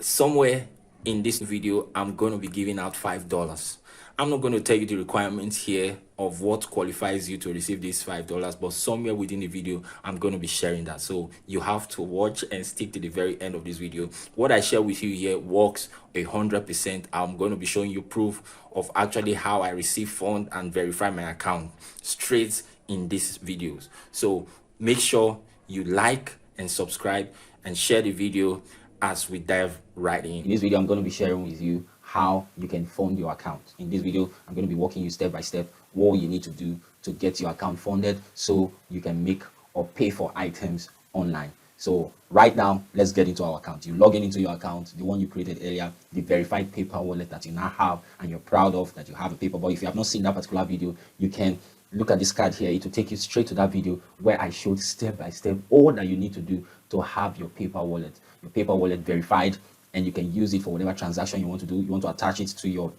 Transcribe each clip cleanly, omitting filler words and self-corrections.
Somewhere in this video, I'm going to be giving out $5. I'm not going to tell you the requirements here of what qualifies you to receive this $5, but somewhere within the video, I'm going to be sharing that. So you have to watch and stick to the very end of this video. What I share with you here works 100%. I'm going to be showing you proof of actually how I receive fund and verify my account straight in these videos. So make sure you like and subscribe and share the video as we dive right in. In this video, I'm going to be sharing with you how you can fund your account. In this video, I'm going to be walking you step by step what you need to do to get your account funded so you can make or pay for items online. So right now, let's get into our account. You log in into your account, the one you created earlier, the verified PayPal wallet that you now have and you're proud of that you have a PayPal. But if you have not seen that particular video, you can look at this card here. It will take you straight to that video where I showed step by step all that you need to do to have your PayPal wallet verified, and you can use it for whatever transaction you want to do. You want to attach it to your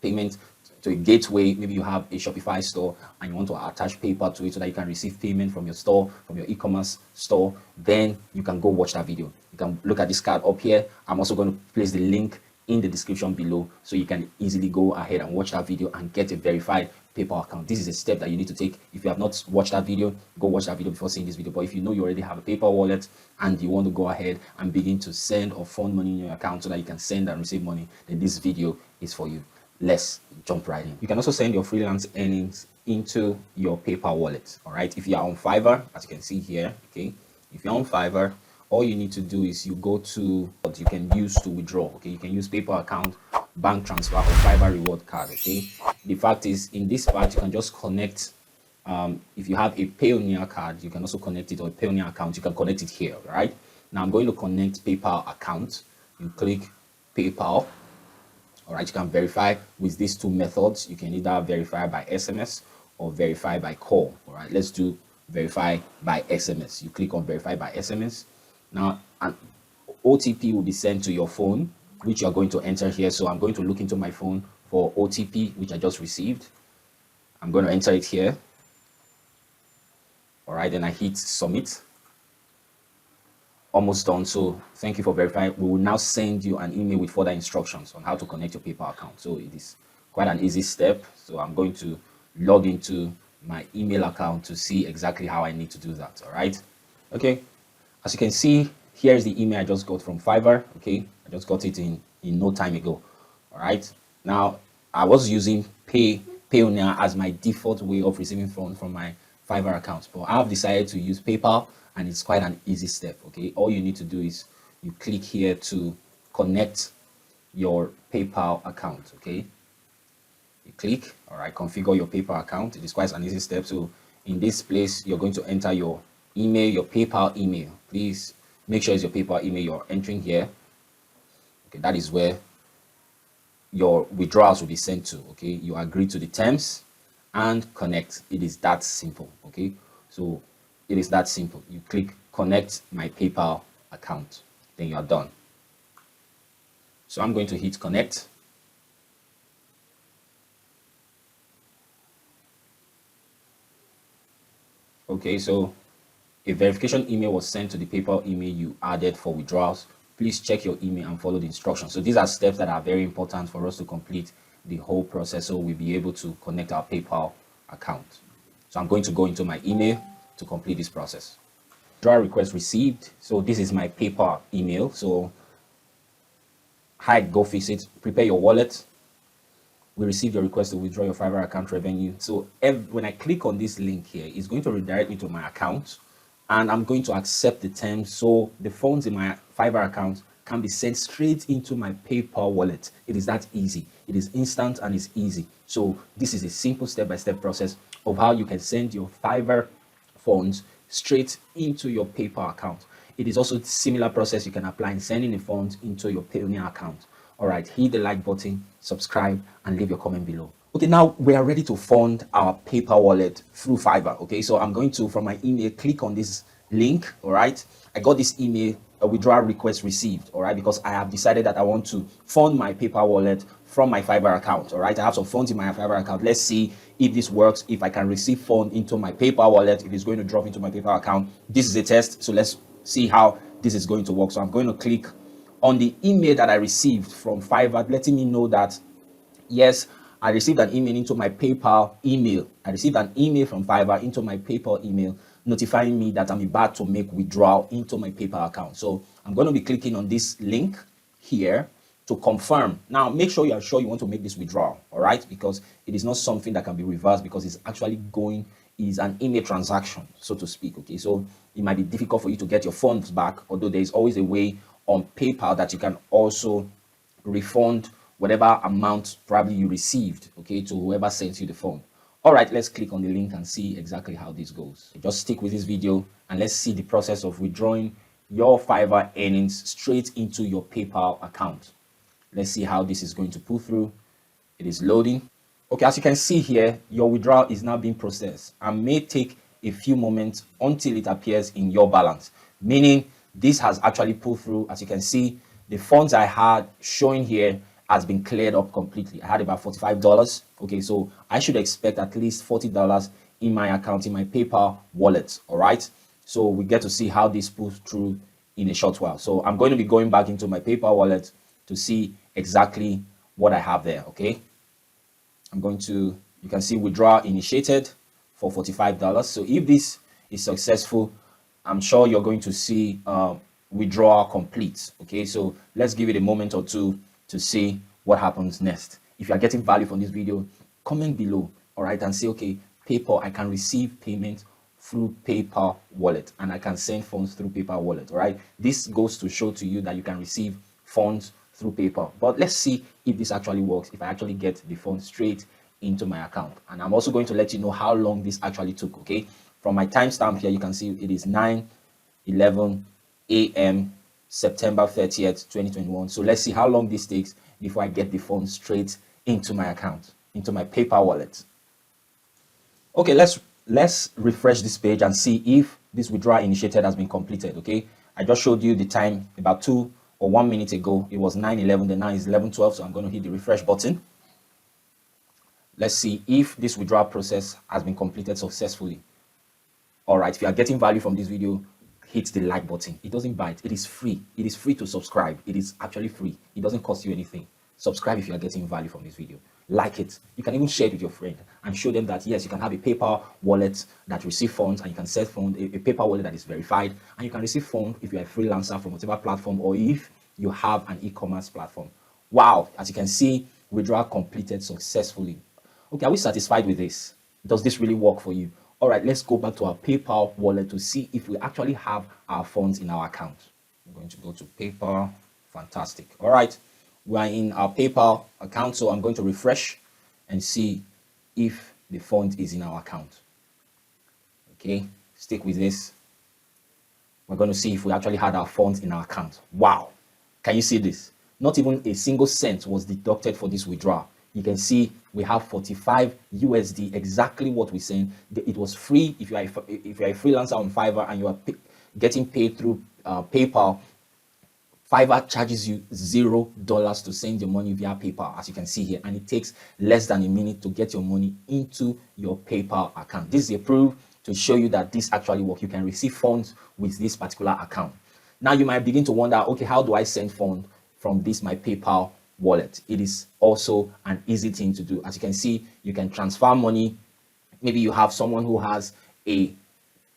payment, to a gateway. Maybe you have a Shopify store and you want to attach PayPal to it so that you can receive payment from your store, from your e-commerce store. Then you can go watch that video. You can look at this card up here. I'm also going to place the link in the description below so you can easily go ahead and watch that video and get a verified PayPal account. This is a step that you need to take. If you have not watched that video, go watch that video before seeing this video. But if you know you already have a PayPal wallet and you want to go ahead and begin to send or fund money in your account so that you can send and receive money, then this video is for you. Let's jump right in. You can also send your freelance earnings into your PayPal wallet. All right. If you are on Fiverr, as you can see here, okay, if you're on Fiverr, all you need to do is you go to what you can use to withdraw. Okay, you can use PayPal account, bank transfer, or Fiverr reward card. Okay, the fact is, in this part you can just connect. If you have a Payoneer card, you can also connect it, or a Payoneer account, you can connect it here. Right now, I'm going to connect PayPal account. You click PayPal. All right, you can verify with these two methods. You can either verify by SMS or verify by call. All right, let's do verify by SMS. You click on verify by SMS. Now, an OTP will be sent to your phone, which you are going to enter here. So I'm going to look into my phone for OTP, which I just received. I'm going to enter it here. All right, then I hit submit. Almost done. So thank you for verifying. We will now send you an email with further instructions on how to connect your PayPal account. So it is quite an easy step. So I'm going to log into my email account to see exactly how I need to do that. All right. Okay. As you can see, here's the email I just got from Fiverr. Okay, I just got it in no time ago. All right. Now, I was using Payoneer as my default way of receiving funds from my Fiverr account, but I've decided to use PayPal, and it's quite an easy step. Okay, all you need to do is you click here to connect your PayPal account. Okay, you click. All right, configure your PayPal account. It is quite an easy step. So in this place, you're going to enter your email, your PayPal email. Please make sure it's your PayPal email you're entering here. Okay, that is where your withdrawals will be sent to. Okay, you agree to the terms and connect. It is that simple. Okay, so it is that simple. You click connect my PayPal account, then you are done. So I'm going to hit connect. Okay, so a verification email was sent to the PayPal email you added for withdrawals. Please check your email and follow the instructions. So these are steps that are very important for us to complete the whole process so we'll be able to connect our PayPal account. So I'm going to go into my email to complete this process. Withdrawal request received. So this is my PayPal email. So hi, go fix it. Prepare your wallet. We received your request to withdraw your Fiverr account revenue. So when I click on this link here, it's going to redirect me to my account, and I'm going to accept the terms so the funds in my Fiverr account can be sent straight into my PayPal wallet. It is that easy. It is instant and it's easy. So this is a simple step-by-step process of how you can send your Fiverr funds straight into your PayPal account. It is also a similar process you can apply in sending the funds into your Payoneer account. All right, hit the like button, subscribe, and leave your comment below. Okay, now we are ready to fund our PayPal wallet through Fiverr. Okay, so I'm going to, from my email, click on this link. All right, I got this email, a withdrawal request received. All right, because I have decided that I want to fund my PayPal wallet from my Fiverr account. All right, I have some funds in my Fiverr account. Let's see if this works, if I can receive funds into my PayPal wallet, if it's going to drop into my PayPal account. This is a test, so let's see how this is going to work. So I'm going to click on the email that I received from Fiverr, letting me know that yes, I received an email into my PayPal email. I received an email from Fiverr into my PayPal email notifying me that I'm about to make withdrawal into my PayPal account. So I'm going to be clicking on this link here to confirm. Now, make sure you are sure you want to make this withdrawal, all right? Because it is not something that can be reversed, because it's actually going, is an email transaction, so to speak, okay? So it might be difficult for you to get your funds back, although there is always a way on PayPal that you can also refund whatever amount probably you received, okay, to whoever sent you the phone. All right, let's click on the link and see exactly how this goes. Just stick with this video and let's see the process of withdrawing your Fiverr earnings straight into your PayPal account. Let's see how this is going to pull through. It is loading. Okay, as you can see here, your withdrawal is now being processed and may take a few moments until it appears in your balance, meaning this has actually pulled through. As you can see, the funds I had showing here has been cleared up completely. I had about $45. Okay, so I should expect at least $40 in my account, in my PayPal wallet. All right, so we get to see how this pulls through in a short while. So I'm going to be going back into my PayPal wallet to see exactly what I have there. Okay, I'm going to, you can see withdrawal initiated for $45. So if this is successful, I'm sure you're going to see withdrawal complete. Okay, so let's give it a moment or two to see what happens next. If you are getting value from this video, comment below, all right, and say, okay, PayPal, I can receive payment through PayPal wallet and I can send funds through PayPal wallet. All right, this goes to show to you that you can receive funds through PayPal. But let's see if this actually works, if I actually get the funds straight into my account. And I'm also going to let you know how long this actually took. Okay, from my timestamp here, you can see it is 9:11 a.m. September 30th, 2021. So let's see how long this takes before I get the funds straight into my account, into my PayPal wallet. Okay, let's refresh this page and see if this withdrawal initiated has been completed. Okay, I just showed you the time about 2 or 1 minute ago. It was 9:11, then now it's 11:12. So I'm going to hit the refresh button. Let's see if this withdrawal process has been completed successfully. All right, if you are getting value from this video, hit the like button. It doesn't bite. It is free. It is free to subscribe. It is actually free. It doesn't cost you anything. Subscribe if you are getting value from this video. Like it. You can even share it with your friend and show them that yes, you can have a PayPal wallet that receive funds, and you can send funds, a PayPal wallet that is verified, and you can receive funds if you're a freelancer from whatever platform, or if you have an e-commerce platform. Wow, as you can see, withdrawal completed successfully. Okay, are we satisfied with this? Does this really work for you? All right, let's go back to our PayPal wallet to see if we actually have our funds in our account. I'm going to go to PayPal. Fantastic. All right, we are in our PayPal account, so I'm going to refresh and see if the fund is in our account. Okay, stick with this. We're going to see if we actually had our funds in our account. Wow, can you see this? Not even a single cent was deducted for this withdrawal. You can see we have 45 USD, exactly what we sent. It was free. If you are a freelancer on Fiverr and you are getting paid through PayPal, Fiverr charges you $0 to send your money via PayPal, as you can see here, and it takes less than a minute to get your money into your PayPal account. This is a proof to show you that this actually works. You can receive funds with this particular account. Now you might begin to wonder, okay, how do I send funds from this my PayPal wallet? It is also an easy thing to do. As you can see, you can transfer money. Maybe you have someone who has a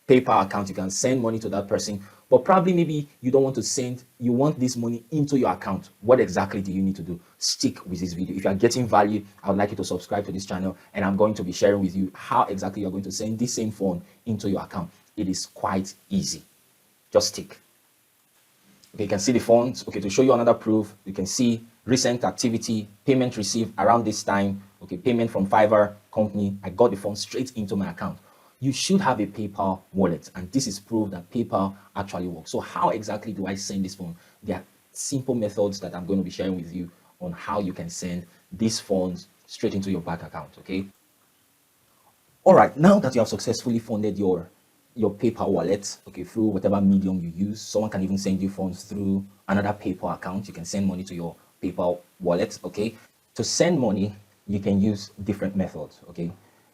PayPal account, you can send money to that person, but probably maybe you don't want to send, you want this money into your account. What exactly do you need to do? Stick with this video. If you are getting value, I would like you to subscribe to this channel, and I'm going to be sharing with you how exactly you're going to send this same fund into your account. It is quite easy. Just stick. Okay, you can see the funds. Okay, to show you another proof, you can see recent activity, payment received around this time. Okay, payment from Fiverr company. I got the funds straight into my account. You should have a PayPal wallet, and this is proof that PayPal actually works. So how exactly do I send this fund? There are simple methods that I'm going to be sharing with you on how you can send these funds straight into your bank account. Okay. All right, now that you have successfully funded your PayPal wallet, okay, through whatever medium you use, someone can even send you funds through another PayPal account. You can send money to your PayPal wallet. Okay, to send money, you can use different methods. Okay,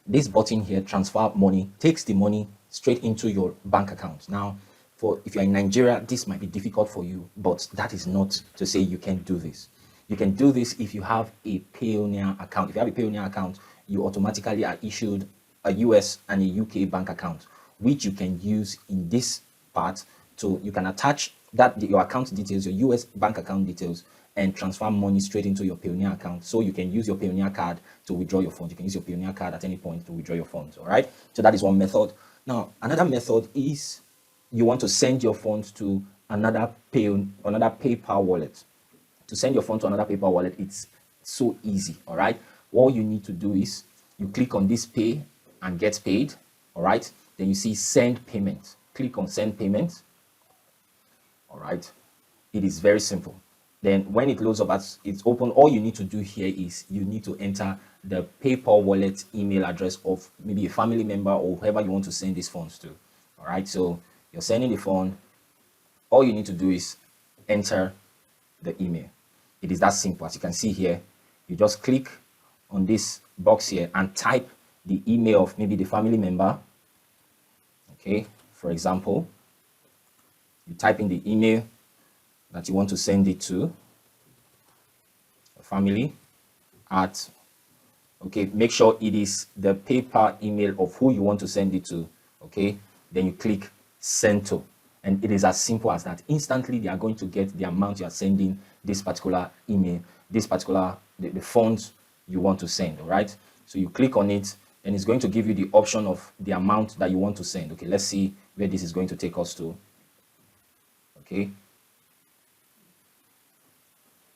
this button here, transfer money, takes the money straight into your bank account. Now, For if you're in Nigeria, this might be difficult for you, but that is not to say you can't do this. You can do this if you have a Payoneer account. If you have a Payoneer account, you automatically are issued a US and a UK bank account, which you can use in this part. So you can attach that your account details, your US bank account details, and transfer money straight into your Payoneer account. So you can use your Payoneer card to withdraw your funds. You can use your Payoneer card at any point to withdraw your funds. All right. So that is one method. Now, another method is you want to send your funds to another PayPal wallet. To send your funds to another PayPal wallet, it's so easy. All right. All you need to do is you click on this pay and get paid. All right. Then you see send payment. Click on send payment. All right. It is very simple. Then when it loads up as it's open, all you need to do here is you need to enter the PayPal wallet email address of maybe a family member or whoever you want to send these funds to. All right. So you're sending the fund. All you need to do is enter the email. It is that simple. As you can see here, you just click on this box here and type the email of maybe the family member. Okay. For example, you type in the email that you want to send it to, family at, okay, make sure it is the PayPal email of who you want to send it to, okay, then you click send to, and it is as simple as that. Instantly they are going to get the amount you are sending this particular email, this particular the funds you want to send. All right, so you click on it and it's going to give you the option of the amount that you want to send. Okay, let's see where this is going to take us to. Okay.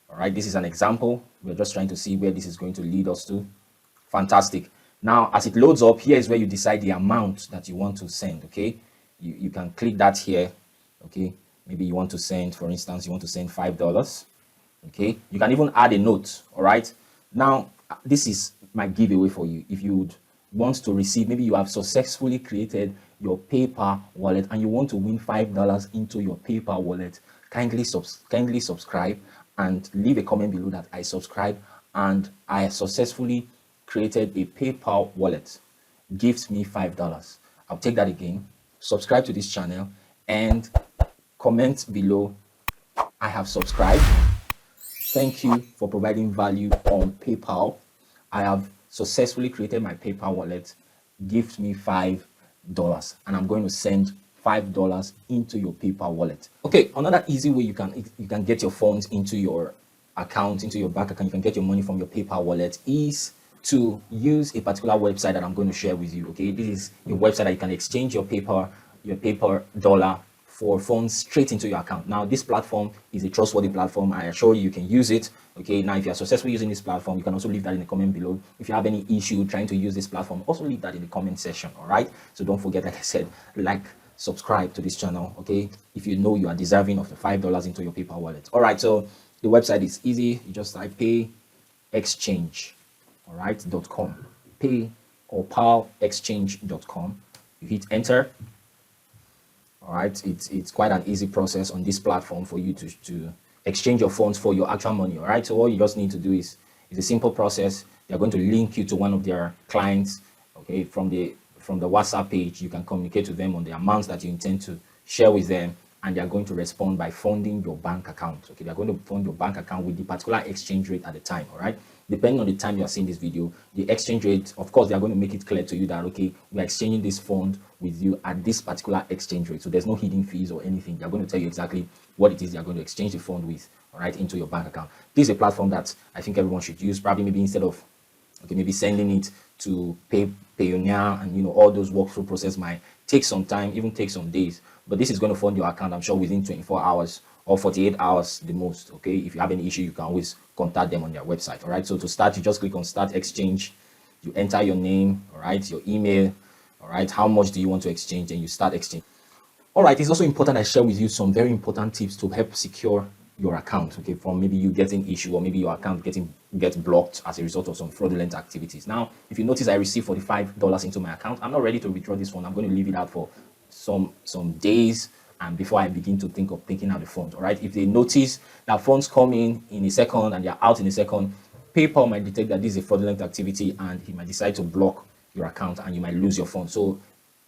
All right, this is an example. We're just trying to see where this is going to lead us to. Fantastic. Now, as it loads up, here is where you decide the amount that you want to send. Okay, you can click that here. Okay, maybe you want to send, for instance, you want to send $5. Okay, you can even add a note. All right, now this is my giveaway for you. If you would want to receive, maybe you have successfully created your PayPal wallet and you want to win $5 into your PayPal wallet, kindly subscribe and leave a comment below that I subscribe and I successfully created a PayPal wallet. Gives me $5. I'll take that again. Subscribe to this channel and comment below, I have subscribed. Thank you for providing value on PayPal. I have successfully created my PayPal wallet. Gives me $5 and I'm going to send $5 into your PayPal wallet. Okay, another easy way you can get your funds into your account, into your bank account, you can get your money from your PayPal wallet is to use a particular website that I'm going to share with you. Okay, this is a website that you can exchange your paper dollar for funds straight into your account. Now, this platform is a trustworthy platform. I assure you can use it. Okay, now if you are successful using this platform, you can also leave that in the comment below. If you have any issue trying to use this platform, also leave that in the comment section. All right, so don't forget, like I said, subscribe to this channel. Okay, if you know you are deserving of the $5 into your PayPal wallet. All right, so the website is easy. You just type payexchange, all right, .com, pay or palexchange.com. You hit enter. All right, it's quite an easy process on this platform for you to exchange your funds for your actual money. All right, so all you just need to do is it's a simple process. They're going to link you to one of their clients. Okay, from the WhatsApp page, you can communicate to them on the amounts that you intend to share with them, and they are going to respond by funding your bank account. Okay, they're going to fund your bank account with the particular exchange rate at the time. All right, depending on the time you are seeing this video, the exchange rate, of course, they are going to make it clear to you that, okay, we are exchanging this fund with you at this particular exchange rate. So there's no hidden fees or anything. They're going to tell you exactly what it is they're going to exchange the fund with, all right, into your bank account. This is a platform that I think everyone should use. Probably maybe instead of, okay, maybe sending it to Payoneer and, all those workflow process might take some time, even take some days. But this is going to fund your account, I'm sure, within 24 hours or 48 hours the most. Okay, if you have any issue, you can always contact them on their website. All right, so to start, you just click on start exchange. You enter your name, all right, your email, all right, how much do you want to exchange, and you start exchange. All right, it's also important I share with you some very important tips to help secure your account, okay, from maybe you getting issue or maybe your account gets blocked as a result of some fraudulent activities. Now, if you notice I received $45 into my account, I'm not ready to withdraw this fund. I'm going to leave it out for some days and before I begin to think of taking out the funds. All right, if they notice that funds come in a second and they're out in a second, PayPal might detect that this is a fraudulent activity and he might decide to block your account and you might lose your funds. So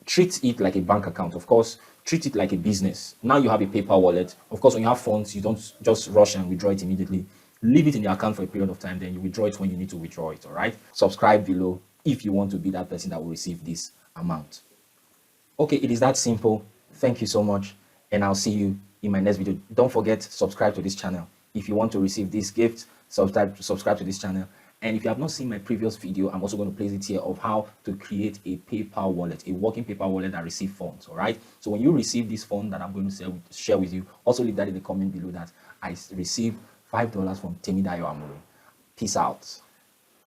treat it like a bank account. Of course, treat it like a business. Now you have a PayPal wallet. Of course, when you have funds, you don't just rush and withdraw it immediately. Leave it in the account for a period of time, then you withdraw it when you need to withdraw it. All right. Subscribe below if you want to be that person that will receive this amount. Okay, it is that simple. Thank you so much, and I'll see you in my next video. Don't forget, subscribe to this channel if you want to receive this gift. Subscribe to this channel. And if you have not seen my previous video, I'm also going to place it here of how to create a PayPal wallet, a working PayPal wallet that receives funds. All right. So when you receive this fund that I'm going to share with you, also leave that in the comment below that I received $5 from Temidayo Amore. Peace out.